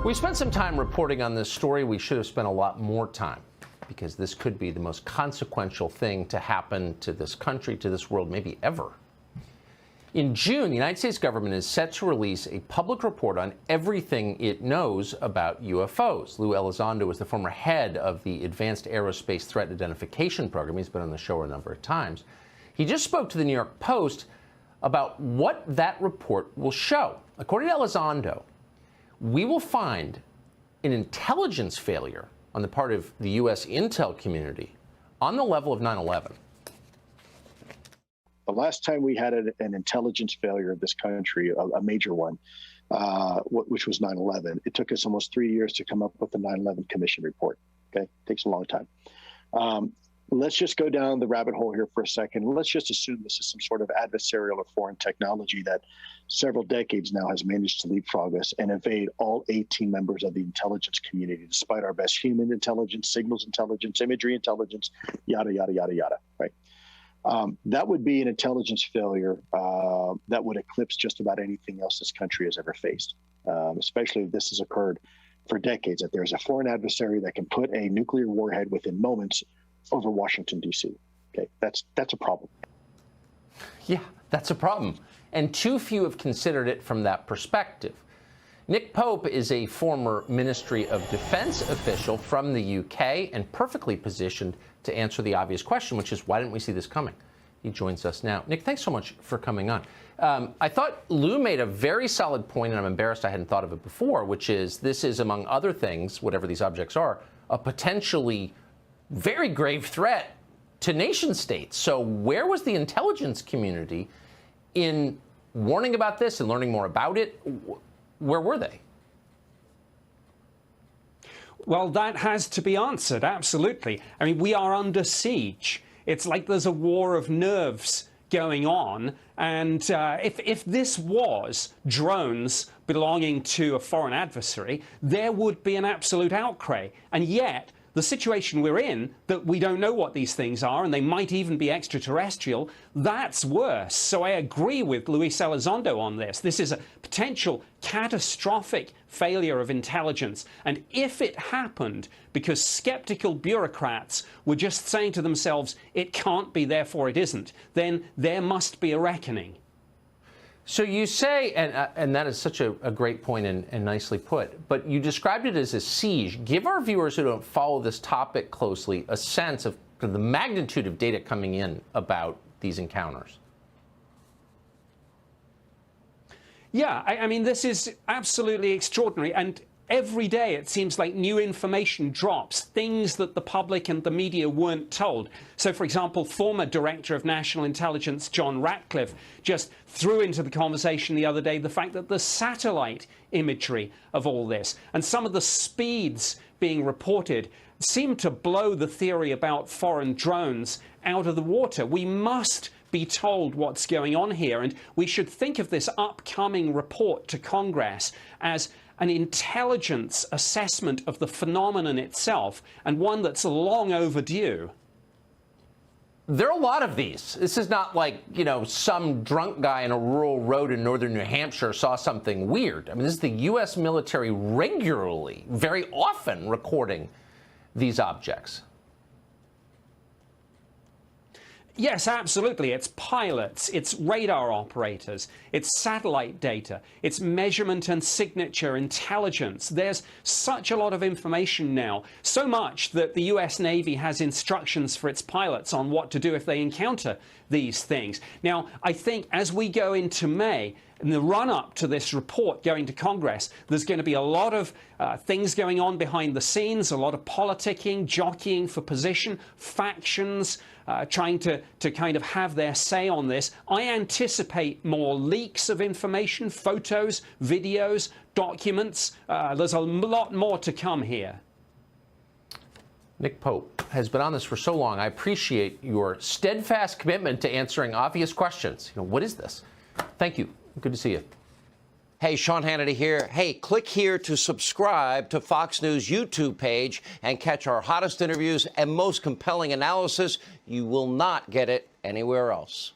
We spent some time reporting on this story. We should have spent a lot more time, because this could be the most consequential thing to happen to this country, to this world, maybe ever. In June, the United States government is set to release a public report on everything it knows about UFOs. Lou Elizondo is the former head of the Advanced Aerospace Threat Identification Program. He's been on the show a number of times. He just spoke to the New York Post about what that report will show. According to Elizondo, we will find an intelligence failure on the part of the U.S. intel community on the level of 9/11. The last time we had an intelligence failure of this country, a major one, which was 9/11, it took us almost 3 years to come up with the 9/11 Commission report. Okay, takes a long time. Let's just go down the rabbit hole here for a second. Let's just assume this is some sort of adversarial or foreign technology that several decades now has managed to leapfrog us and evade all 18 members of the intelligence community, despite our best human intelligence, signals intelligence, imagery intelligence, yada, yada, yada, yada, right? That would be an intelligence failure that would eclipse just about anything else this country has ever faced, especially if this has occurred for decades, that there's a foreign adversary that can put a nuclear warhead within moments over Washington, D.C. Okay, that's a problem. Yeah, that's a problem. And too few have considered it from that perspective. Nick Pope is a former Ministry of Defense official from the UK and perfectly positioned to answer the obvious question, which is, why didn't we see this coming? He joins us now. Nick, thanks so much for coming on. I thought Lou made a very solid point, and I'm embarrassed I hadn't thought of it before, which is this is, among other things, whatever these objects are, a potentially very grave threat to nation states. So where was the intelligence community in warning about this and learning more about it? Where were they? Well, that has to be answered, absolutely. I mean, we are under siege. It's like there's a war of nerves going on. And if this was drones belonging to a foreign adversary, there would be an absolute outcry. And yet, the situation we're in, that we don't know what these things are, and they might even be extraterrestrial, that's worse. So I agree with Luis Elizondo on this. This is a potential catastrophic failure of intelligence. And if it happened because skeptical bureaucrats were just saying to themselves, it can't be, therefore it isn't, then there must be a reckoning. So you say, and that is such a great point and nicely put, but you described it as a siege. Give our viewers who don't follow this topic closely a sense of the magnitude of data coming in about these encounters. Yeah, I mean, this is absolutely extraordinary. And every day it seems like new information drops, things that the public and the media weren't told. So, for example, former Director of National Intelligence John Ratcliffe just threw into the conversation the other day the fact that the satellite imagery of all this and some of the speeds being reported seem to blow the theory about foreign drones out of the water. We must be told what's going on here, and we should think of this upcoming report to Congress as an intelligence assessment of the phenomenon itself, and one that's long overdue. There are a lot of these. This is not like, you know, some drunk guy in a rural road in northern New Hampshire saw something weird. I mean, this is the U.S. military regularly, very often, recording these objects. Yes, absolutely. It's pilots, it's radar operators, it's satellite data, it's measurement and signature intelligence. There's such a lot of information now, so much that the US Navy has instructions for its pilots on what to do if they encounter these things. Now, I think as we go into May, in the run-up to this report going to Congress, there's going to be a lot of things going on behind the scenes, a lot of politicking, jockeying for position, factions trying to kind of have their say on this. I anticipate more leaks of information, photos, videos, documents. There's a lot more to come here. Nick Pope has been on this for so long. I appreciate your steadfast commitment to answering obvious questions. You know, what is this? Thank you. Good to see you. Hey, Sean Hannity here. Hey, click here to subscribe to Fox News YouTube page and catch our hottest interviews and most compelling analysis. You will not get it anywhere else.